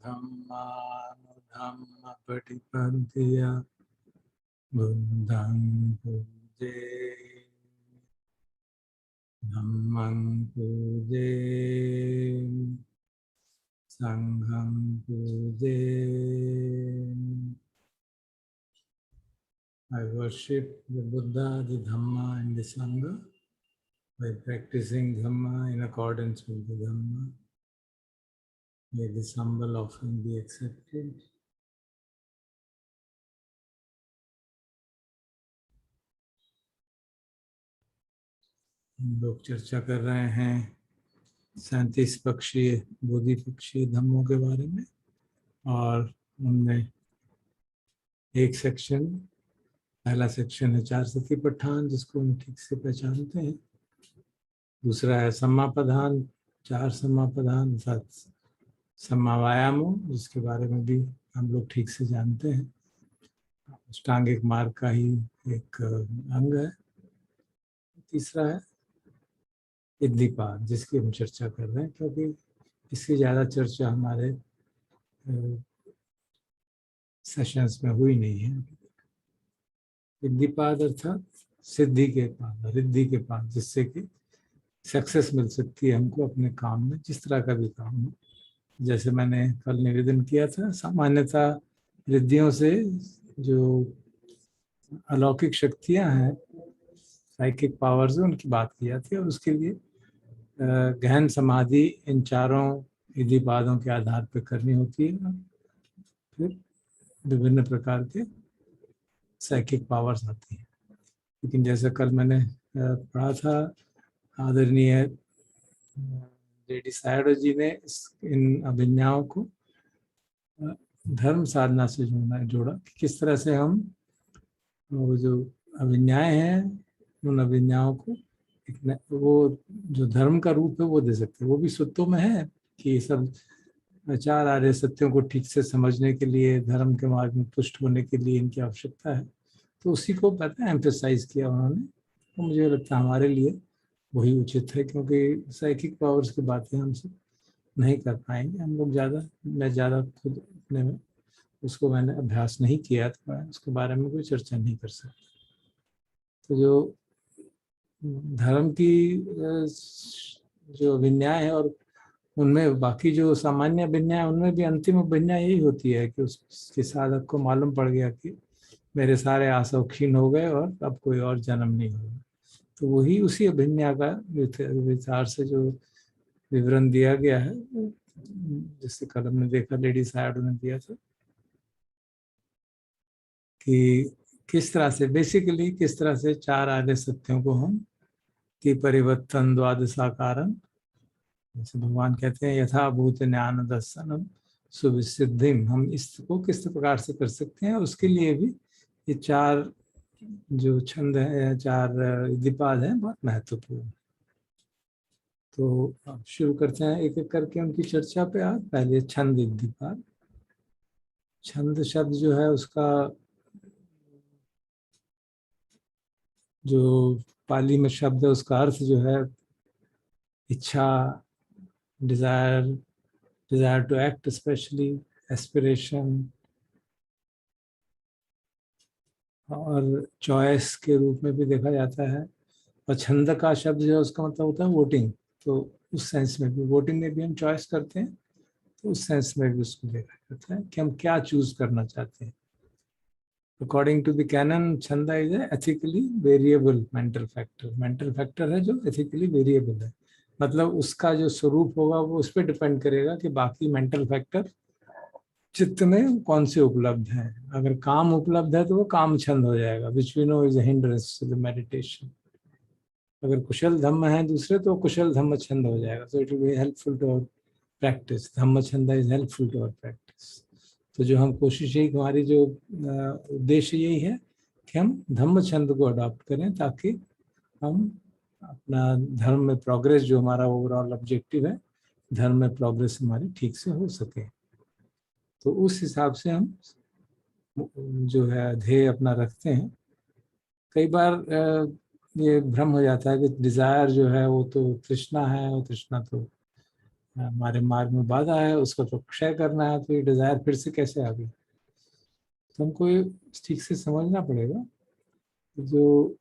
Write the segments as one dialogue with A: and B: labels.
A: धम्मानुधम्म पटिपन्थिया बुद्धं पूजे धम्मं पूजे संघं पूजे। I worship the Buddha, the Dhamma and the Sangha by practicing Dhamma in accordance with the Dhamma. May this humble offering be accepted. हम लोग चर्चा कर रहे हैं 37 पक्षीय बोधिपक्षीय धम्मों के बारे में, और उनमें एक सेक्शन, पहला सेक्शन है 4 सती पठान, जिसको हम ठीक से पहचानते हैं। दूसरा है सम्मापधान, 4 सम्मापधान, 7 सम्मावायामो, जिसके बारे में भी हम लोग ठीक से जानते हैं। अष्टांगिक मार्ग का ही एक अंग है। तीसरा है इद्धिपाद, जिसकी हम चर्चा कर रहे हैं, क्योंकि इसकी ज़्यादा चर्चा हमारे सेशंस में हुई नहीं है। इद्धिपाद अर्थात सिद्धि के पाद, रिद्धि के पाद, जिससे कि सक्सेस मिल सकती है हमको अपने काम में, जिस तरह का भी काम हो। जैसे मैंने कल निवेदन किया था, सामान्यतः रिद्धियों से जो अलौकिक शक्तियां हैं, साइकिक पावर्स, उनकी बात की जाती है, और उसके लिए गहन समाधि इन चारों इद्धिपादों के आधार पर करनी होती है। फिर विभिन्न प्रकार के साइकिक पावर्स आती हैं। लेकिन जैसे कल मैंने पढ़ा था, आदरणीय लेडी सायडो जी ने इन अभिज्ञाओं को धर्म साधना से जोड़ा कि किस तरह से हम वो जो अभिज्ञाएं हैं, उन अभिज्ञाओं को वो जो धर्म का रूप है वो दे सकते हैं। वो भी सुत्तों में है कि ये सब 4 आर्य सत्यों को ठीक से समझने के लिए, धर्म के मार्ग में पुष्ट होने के लिए इनकी आवश्यकता है। तो उसी को पता है एम्फेसाइज किया उन्होंने। तो मुझे लगता है हमारे लिए वही उचित है, क्योंकि साइकिक पावर्स की बातें हम सब नहीं कर पाएंगे। हम लोग मैं ज़्यादा खुद अपने में उसको मैंने अभ्यास नहीं किया, तो मैं उसके बारे में कोई चर्चा नहीं कर सकता। तो जो धर्म की जो अभिज्ञाएं है, और उनमें बाकी जो सामान्य अभिज्ञाएं, उनमें भी अंतिम अभिज्ञा यही होती है कि उसके साधक को मालूम पड़ गया कि मेरे सारे आसव क्षीण हो गए और अब कोई और जन्म नहीं होगा। तो वही उसी अभिज्ञा का विचार से जो विवरण दिया गया है, जिससे कल हमने देखा लेडी सायडो ने दिया था, कि किस तरह से बेसिकली किस तरह से 4 आर्य सत्यों को हम कि परिवर्तन द्वादशाकारं, जैसे भगवान कहते हैं यथाभूत ज्ञान दर्शनम सुविसिद्धिम, हम इसको किस प्रकार से कर सकते हैं। उसके लिए भी ये 4 जो छंद है, 4 इद्धिपाद हैं, बहुत महत्वपूर्ण। तो अब शुरू करते हैं एक एक करके उनकी चर्चा पे। आज पहले छंद इद्धिपाद। छंद शब्द जो है, उसका जो पाली में शब्द है, उसका अर्थ जो है इच्छा, desire to act, specially aspiration, और चॉइस के रूप में भी देखा जाता है। और छंद का शब्द जो है, उसका मतलब होता है वोटिंग। तो उस सेंस में भी, वोटिंग में भी हम चॉइस करते हैं, तो उस सेंस में भी उसको देखा जाता है कि हम क्या चूज करना चाहते हैं। According to the canon, chanda is ethically variable mental factor. Mental factor है जो एथिकली वेरिएबल है, मतलब उसका जो स्वरूप होगा वो उस पर डिपेंड करेगा कि बाकी मेंटल फैक्टर चित्त में कौन से उपलब्ध है। अगर काम उपलब्ध है तो वो काम छंद हो जाएगा, which we know is a hindrance to the meditation. अगर कुशल धम्म है दूसरे, तो कुशल धम्म छंद हो जाएगा। So it will be helpful to our practice. Dhamma chhand is helpful to our practice. तो जो हम कोशिश यही, हमारी जो उद्देश्य यही है कि हम धम्म छंद को अडॉप्ट करें, ताकि हम अपना धर्म में प्रोग्रेस, जो हमारा ओवरऑल ऑब्जेक्टिव है, धर्म में प्रोग्रेस हमारी ठीक से हो सके। तो उस हिसाब से हम जो है ध्येय अपना रखते हैं। कई बार ये भ्रम हो जाता है कि डिजायर जो है वो तो तृष्णा है, और तृष्णा तो हमारे मार्ग में बाधा है, उसको तो क्षय करना है, तो ये डिजायर फिर से कैसे आ गई? तो हमको ये ठीक से समझना पड़ेगा। जो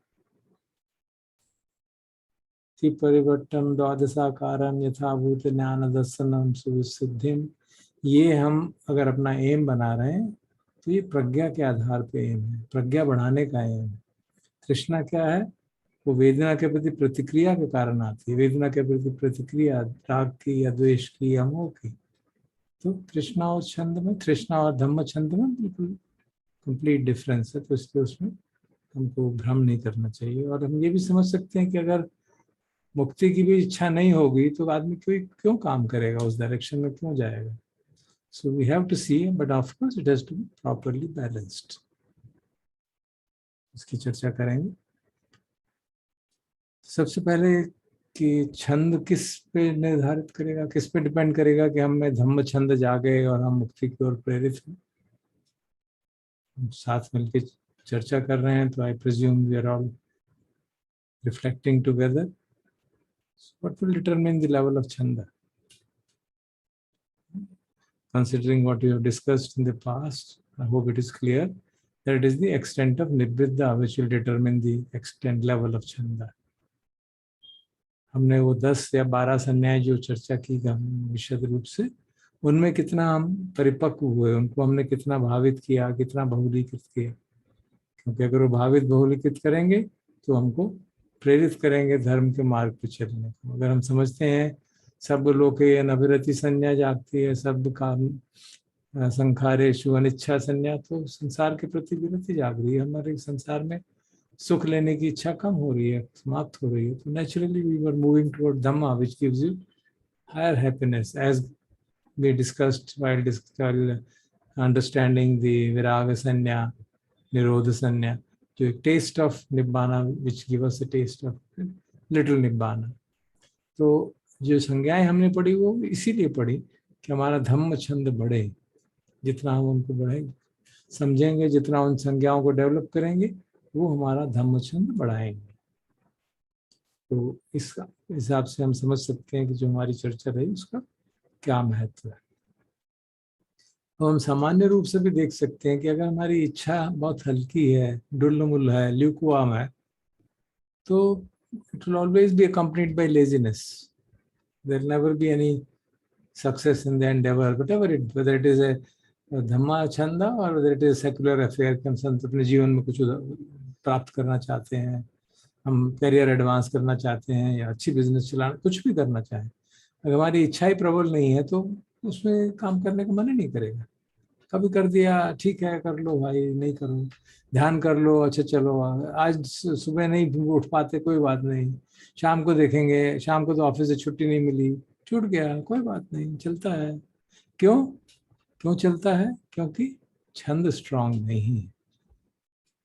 A: थी परिवर्तन द्वादशाकारं यथाभूत ज्ञान दर्शनम सुसिद्धिम, ये हम अगर अपना एम बना रहे हैं तो ये प्रज्ञा के आधार पे एम है, प्रज्ञा बढ़ाने का एम है। तृष्णा क्या है? वो वेदना के प्रति प्रतिक्रिया के कारण आती है, वेदना के प्रति प्रतिक्रिया राग की या द्वेष की या मोह की। तो तृष्णा और छंद में, तृष्णा और धम्म छंद में बिल्कुल कंप्लीट डिफरेंस है। तो इसलिए उसमें हमको भ्रम नहीं करना चाहिए। और हम ये भी समझ सकते हैं कि अगर मुक्ति की भी इच्छा नहीं होगी तो आदमी क्यों क्यों काम करेगा, उस डायरेक्शन में क्यों जाएगा? So we have to see, but of course it has to be properly balanced. इसकी चर्चा करेंगे। सबसे पहले कि छंद किस पे निर्धारित करेगा, किस पे डिपेंड करेगा कि हम में धम्म छंद जागे और हम मुक्ति की ओर प्रेरित हैं? हम साथ मिलकर चर्चा कर रहे हैं, तो I presume we are all reflecting together. What will determine the level of chanda? Considering what we have discussed in the past, I hope it is clear that it is the extent of nibbida which will determine the extent level of chanda. हमने वो 10 या 12 संन्याय जो चर्चा की विशद रूप से, उनमें कितना हम परिपक्व हुए, उनको हमने कितना भावित किया, कितना बहुलीकृत किया। क्योंकि अगर वो भावित बहुलीकृत करेंगे तो हमको प्रेरित करेंगे धर्म के मार्ग पर चलने को। अगर हम समझते हैं सब लोके अनभिरति संज्ञा जागती है, सब काम संखारेषु अनिच्छा संज्ञा, तो संसार के प्रति विरति जाग रही है, हमारे संसार में सुख लेने की इच्छा कम हो रही है, समाप्त हो रही है। तो naturally we were moving toward dhamma which gives you higher happiness, as we discussed while understanding the virag sanjna, nirodh sanjna, जो एक taste of nibbana which give us a taste of little nibbana. तो जो संज्ञाएं हमने पढ़ी वो इसीलिए पढ़ी कि हमारा धम्म छंद बढ़े। जितना हम उनको बढ़ेंगे, समझेंगे, जितना उन संज्ञाओं को डेवलप करेंगे, वो हमारा धम्म छंद बढ़ाएंगे। तो इस हिसाब से हम समझ सकते हैं कि जो हमारी चर्चा रही उसका क्या महत्व है। तो हम सामान्य रूप से भी देख सकते हैं कि अगर हमारी इच्छा बहुत हल्की है, डुल्लमुल है, ल्यूकवार्म है, तो it will always be accompanied by laziness. There will never be any success in the endeavor, whether it is a धम्मा छंदा और whether it is secular affair कि हम संत अपने जीवन में कुछ प्राप्त करना चाहते हैं, हम करियर एडवांस करना चाहते हैं या अच्छी बिजनेस चलाना, कुछ भी करना चाहें, अगर हमारी इच्छा ही प्रबल नहीं है तो उसमें काम करने का मन ही नहीं करेगा। कभी कर दिया, ठीक है कर लो भाई, नहीं करो, ध्यान कर लो, अच्छा चलो आज सुबह नहीं उठ पाते, कोई बात नहीं, शाम को देखेंगे, शाम को तो ऑफिस से छुट्टी नहीं मिली, छूट गया, कोई बात नहीं, चलता है। क्यों क्यों चलता है? क्योंकि छंद स्ट्रांग नहीं है।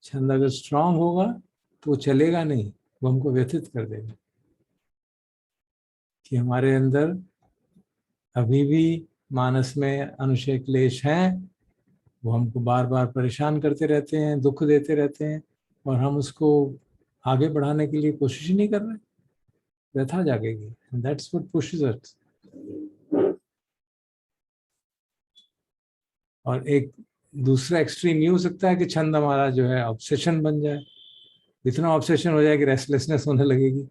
A: छंद अगर स्ट्रांग होगा तो वो चलेगा नहीं, वो हमको व्यथित कर देगा। कि हमारे अंदर अभी भी मानस में अनुशय क्लेश हैं, वो हमको बार बार परेशान करते रहते हैं, दुख देते रहते हैं, और हम उसको आगे बढ़ाने के लिए कोशिश ही नहीं कर रहे, व्यथा जागेगी। एंड दैट्स व्हाट पुशेस अस। और एक दूसरा एक्सट्रीम ये हो सकता है कि छंद हमारा जो है ऑब्सेशन बन जाए, इतना ऑब्सेशन हो जाए कि रेस्टलेसनेस होने लगेगी,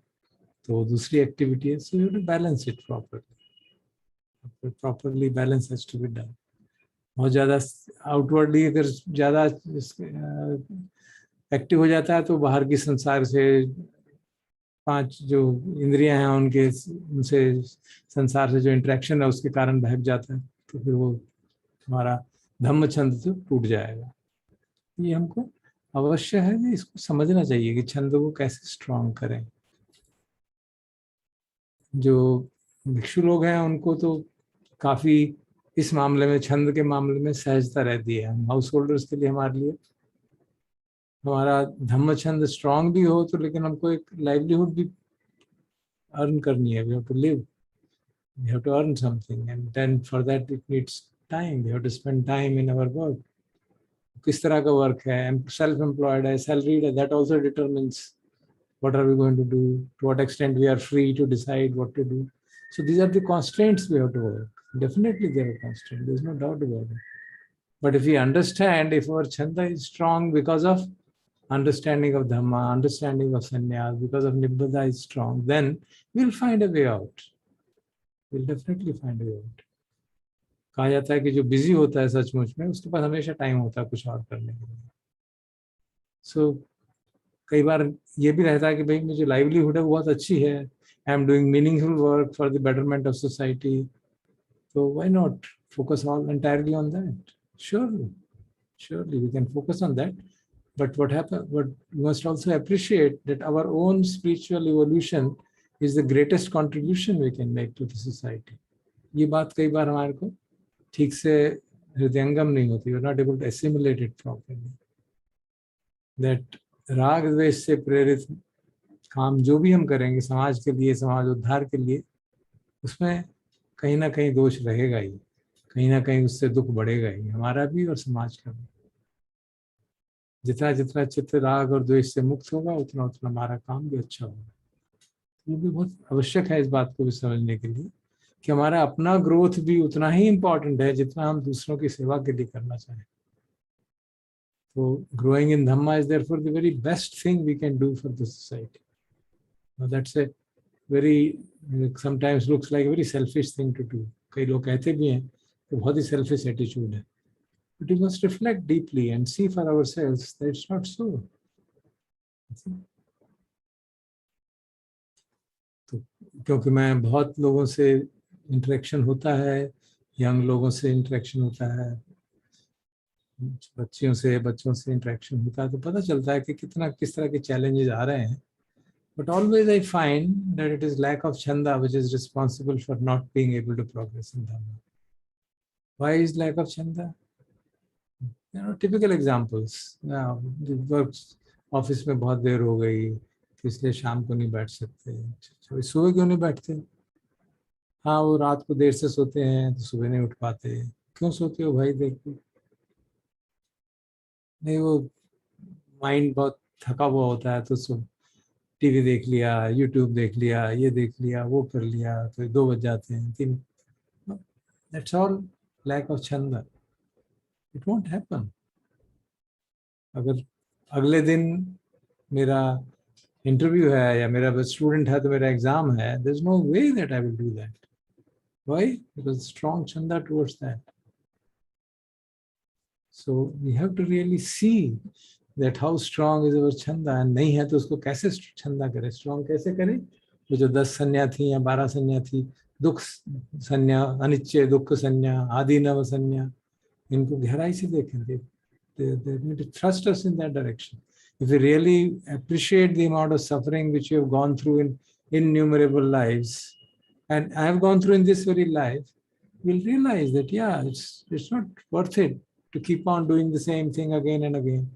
A: तो वो दूसरी एक्टिविटी है। So you have to balance it properly balance has to be done. बहुत ज़्यादा आउटवर्डली अगर ज़्यादा एक्टिव हो जाता है तो बाहर की संसार से 5 जो इंद्रियां हैं उनके, उनसे संसार से जो इंटरेक्शन है उसके कारण बहक जाता है, तो फिर वो हमारा धम्म छंद तो टूट जाएगा। ये हमको अवश्य है कि इसको समझना चाहिए कि छंद को कैसे स्ट्रॉन्ग करें। जो भिक्षु लोग हैं उनको तो काफ़ी इस मामले में, छंद के मामले में सहजता रहती है। हम हाउस होल्डर्स के लिए, हमारे लिए, हमारा धम्म छंद स्ट्रांग भी हो तो, लेकिन हमको एक लाइवलीहुड भी अर्न करनी है। We have to live, we have to earn something, and then for that it needs time, we have to spend time in our work. किस तरह का वर्क है, सेल्फ एम्प्लॉयड है, सैलरीड है, that also determines what are we going to do, to what extent we are free to decide what to do. So these are the constraints we have to work. Definitely there are constraints. There's no doubt about it. But if we understand, if our chanda is strong because of understanding of Dhamma, understanding of sannyas, because of Iddhipada is strong, then we'll find a way out. We'll definitely find a way out. कहा जाता है कि जो busy होता है सचमुच में उसके पास हमेशा टाइम होता है कुछ और करने के लिए. सो कई बार ये भी रहता है कि भाई मुझे लाइवलीहुड है वो बहुत अच्छी है, I am doing meaningful work for the betterment of society, so why not focus all entirely on that? Surely we can focus on that. But what we must also appreciate that our own spiritual evolution is the greatest contribution we can make to the society. ये बात कई बार हमारे को ठीक से हृदयंगम नहीं होती. We're not able to assimilate it properly. That राग द्वेष से प्रेरित काम जो भी हम करेंगे समाज के लिए, समाज उद्धार के लिए, उसमें कहीं ना कहीं दोष रहेगा ही, कहीं ना कहीं उससे दुख बढ़ेगा ही, हमारा भी और समाज का भी. जितना जितना चित्त राग और द्वेष से मुक्त होगा उतना उतना हमारा काम भी अच्छा होगा. ये भी बहुत आवश्यक है इस बात को भी समझने के लिए कि हमारा अपना ग्रोथ भी उतना ही इम्पोर्टेंट है जितना हम दूसरों की सेवा के लिए करना चाहें. So growing in Dhamma is therefore the very best thing we can do for the society. Now that's a very, sometimes looks like a very selfish thing to do. कई लोग कहते भी हैं कि बहुत ही selfish attitude है. But we must reflect deeply and see for ourselves that it's not so. तो क्योंकि मैं बहुत लोगों से इंटरेक्शन होता है, यंग लोगों से इंटरेक्शन होता है, बच्चों से इंटरेक्शन होता है, तो पता चलता है कि किस तरह के चैलेंजेस आ रहे हैं. But always I find that it is lack of chanda which is responsible for not being able to progress in Dhamma. Why is lack of chanda? Typical examples. Office में बहुत देर हो गई तो इसलिए शाम को नहीं बैठ सकते. सुबह क्यों नहीं बैठते? हाँ, वो रात को देर से सोते हैं तो सुबह नहीं उठ पाते. क्यों सोते हो भाई? देखो नहीं, वो माइंड बहुत थका हुआ होता है तो सब टीवी देख लिया, यूट्यूब देख लिया, ये देख लिया, वो कर लिया, तो 2 बज जाते हैं, 3. That's all lack of chanda. It won't happen. अगर अगले दिन मेरा इंटरव्यू है या मेरा स्टूडेंट है तो मेरा एग्जाम है, there's no way that I will do that. Why? Because strong chanda towards that. So we have to really see that how strong is our chanda, and नहीं है तो उसको कैसे chanda करें, strong कैसे करें. वो जो 10 संज्ञा थी या 12 संज्ञा थी, दुख संज्ञा, अनिश्चय दुख संज्ञा, आदि नव संज्ञा, इनको गहराई से देखें. They need to thrust us in that direction. If we really appreciate the amount of suffering which you have gone through in innumerable lives, and I have gone through in this very life, we'll realize that yeah, it's not worth it to keep on doing the same thing again and again.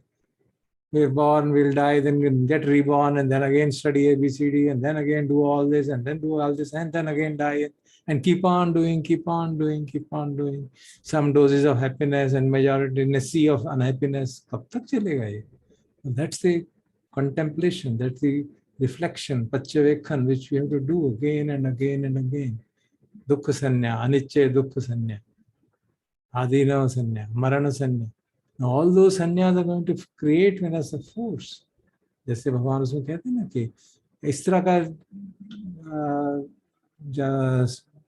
A: We're born, we'll die, then we'll get reborn, and then again study ABCD, and then again do all this, and then do all this, and then again die, and keep on doing. Some doses of happiness and majority in a sea of unhappiness. कब तक चलेगा ये? That's the contemplation, that's the reflection, paccavekhan, which we have to do again and again and again. Dukkha sanya, anicca dukkha sanya, adinava sanya, marana sanya. Now all those sanyas are going to create in us a force. जैसे भगवान उसमें कहते हैं ना कि इस तरह का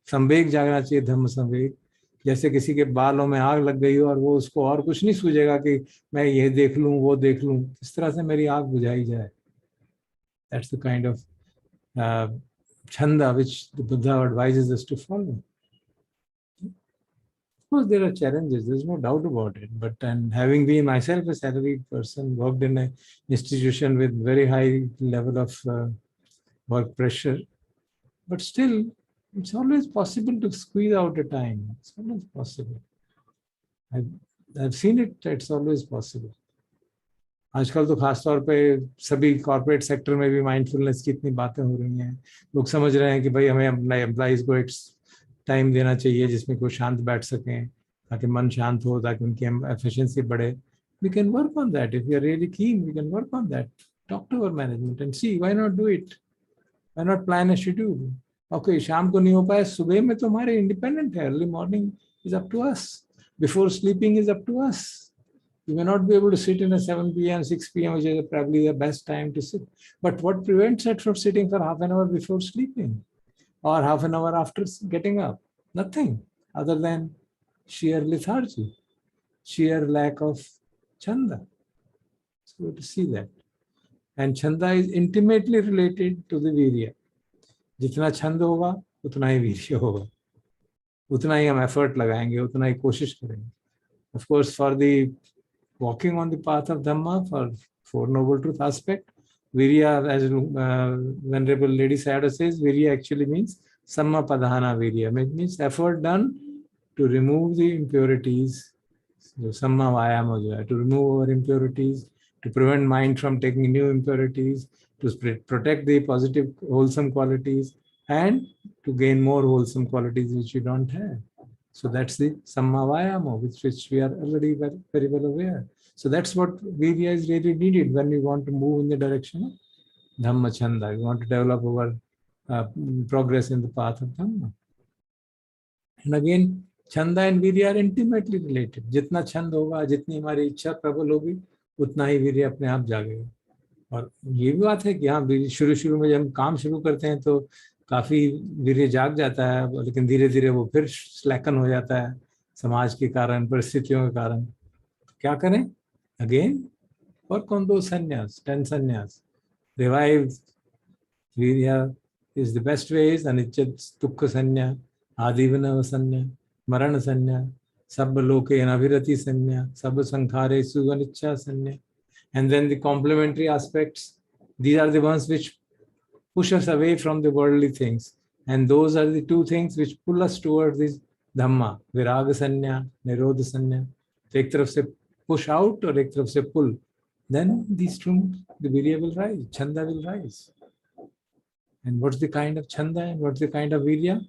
A: संवेग जागना चाहिए, धम्म संवेग. जैसे किसी के बालों में आग लग गई हो और वो उसको और कुछ नहीं सूझेगा कि मैं ये देख लूं वो देख लूं, इस तरह से मेरी आग बुझाई जाए. That's the kind of chanda which the Buddha advises us to follow. Of course, there are challenges, there's no doubt about it. But and having been myself a salaried person, worked in an institution with very high level of work pressure, but still, it's always possible to squeeze out a time. It's always possible. I've seen it, it's always possible. आजकल तो खास तौर पे सभी corporate sector में भी mindfulness की इतनी बातें हो रही हैं. लोग समझ रहे हैं कि भाई हमें अपने एम्प्लॉइज को एक टाइम देना चाहिए जिसमें कोई शांत बैठ सकें, ताकि मन शांत हो, ताकि उनकी एफिशिएंसी बढ़े. We can work on that. If we are really keen, we can work on that. Talk to our management and see, why not do it? Why not plan a schedule? Okay शाम को नहीं हो पाया, सुबह में तो हमारे independent है, early morning is up to us, before sleeping is up to us. You may not be able to sit in a 7 p.m., 6 p.m., which is probably the best time to sit. But what prevents it from sitting for half an hour before sleeping or half an hour after getting up? Nothing other than sheer lethargy, sheer lack of chanda. So to see that. And chanda is intimately related to the virya. जितना छंद होगा उतना ही वीर्य होगा, उतना ही हम effort लगाएंगे, उतना ही कोशिश करेंगे. Of course, for the walking on the path of Dhamma, for Four Noble Truth aspect, Virya, as Venerable Lady Sayadaw says, Virya actually means Samma Padhana Virya. It means effort done to remove the impurities, Samma Vayama, to remove our impurities, to prevent mind from taking new impurities, to protect the positive, wholesome qualities, and to gain more wholesome qualities which we don't have. So that's the Samma Vayama, which we are already very, very well aware. So that's what Virya is really needed when we want to move in the direction of Dhamma Chanda. We want to develop our progress in the path of Dhamma. And again, Chanda and Virya are intimately related. जितना छंद होगा, जितनी हमारी इच्छा प्रबल होगी, उतना ही वीर्य अपने आप जागेगा. और ये भी बात है कि हाँ, शुरू में जब हम काम शुरू करते हैं तो काफी वीर्य जाग जाता है, लेकिन धीरे धीरे वो फिर स्लैकन हो जाता है समाज के कारण, परिस्थितियों के कारण. क्या करें? अगेन वर्क ऑन दो संन्यास, 10 संन्यास. रिवाइव वीर्य is the best ways. Aniccat Dukha Sanya, Adivana Sanya, Marana Sanya, Sabba Loke Navirati Sanya, Sabba Sankhare Suganicha Sanya. And then the complementary aspects, these are the ones which push us away from the worldly things. And those are the two things which pull us towards this Dhamma, Viraga Sanya, Nirodha Sanya. एक तरफ से push out और एक तरफ से pull. Then these two, the virya will rise, chanda will rise. And what's the kind of chanda and what's the kind of virya?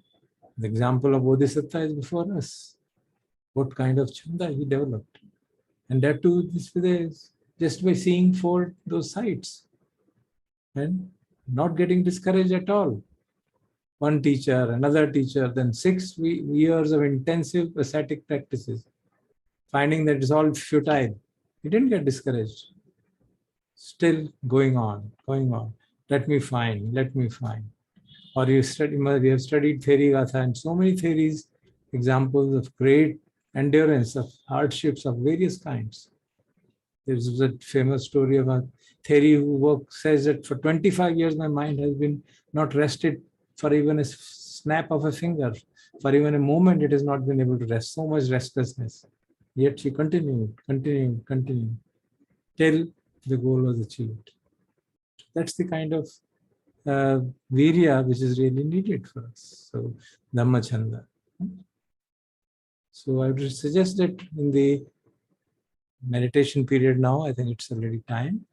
A: The example of Bodhisattva is before us. What kind of chanda he developed? And that too is just by seeing for those sites and not getting discouraged at all. One teacher, another teacher, then 6 years of intensive ascetic practices, finding that it's all futile. He didn't get discouraged. Still going on. Let me find. Or we have studied theory Gatha and so many theories, examples of great endurance, of hardships of various kinds. There's a famous story of a theory who says that for 25 years my mind has been not rested for even a snap of a finger. For even a moment it has not been able to rest. So much restlessness. Yet she continued, till the goal was achieved. That's the kind of virya which is really needed for us. So Dhamma Chanda. So I would suggest that in the meditation period now, I think it's already time.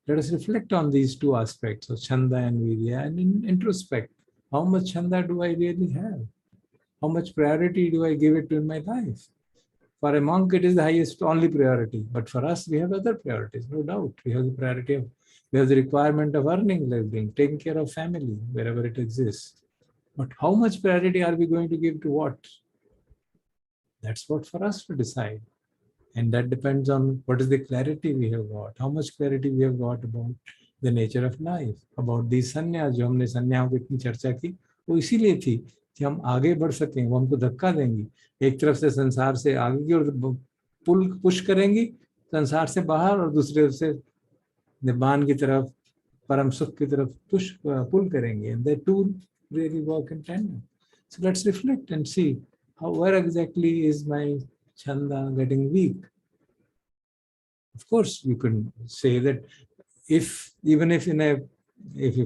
A: Let us reflect on these two aspects of Chanda and Virya and introspect. How much Chanda do I really have? How much priority do I give it to in my life? For a monk, it is the highest only priority. But for us, we have other priorities, no doubt. We have the priority of, we have the requirement of earning, living, taking care of family, wherever it exists. But how much priority are we going to give to what? That's what for us to decide. And that depends on what is the clarity we have got, how much clarity we have got about the nature of life, about these sannyas. जो हमने संन्याओं की इतनी चर्चा की, वो इसीलिए थी कि हम आगे बढ़ सकें. वो हमको धक्का देंगी, एक तरफ से संसार से आगे की ओर पुश करेंगी संसार से बाहर, और दूसरी तरफ से निब्बान की तरफ, परम सुख की तरफ पुल करेंगे. And they two really work in tandem. So let's reflect and see where exactly is my chanda getting weak. Of course, you can say that if you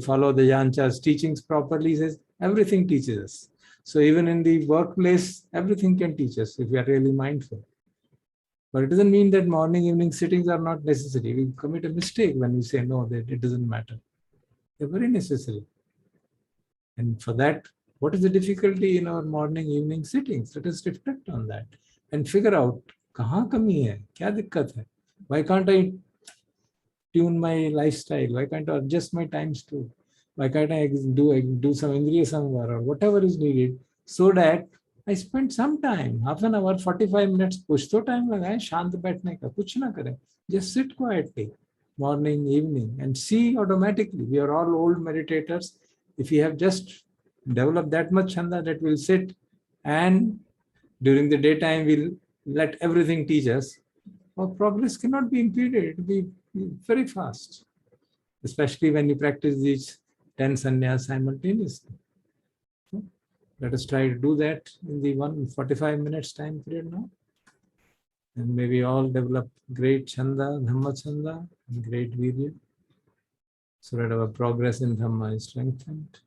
A: follow the Yancha's teachings properly, he says everything teaches us. So even in the workplace, everything can teach us if we are really mindful. But it doesn't mean that morning, evening sittings are not necessary. We commit a mistake when we say no, that it doesn't matter. They're very necessary. And for that, what is the difficulty in our morning, evening sittings? Let us reflect on that and figure out kahan kami hai, kya dikkat hai? Why can't I tune my lifestyle? Why can't I adjust my times too? Why can't I do some Indriya Samvar or whatever is needed, so that I spend some time, half an hour, 45 minutes, कुछ तो time लगाएं शांत बैठने का, कुछ ना करें. Just sit quietly, morning, evening, and see automatically. We are all old meditators. If we have just developed that much chanda that we'll sit, and during the daytime we'll let everything teach us, our progress cannot be impeded. It will be very fast, especially when you practice these 10 sannyas simultaneously. Let us try to do that in the 145 minutes time period now. And may we all develop great chanda, Dhamma chanda, and great virya, so that our progress in Dhamma is strengthened.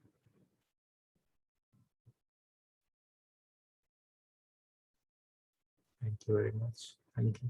A: Thank you very much. Thank you.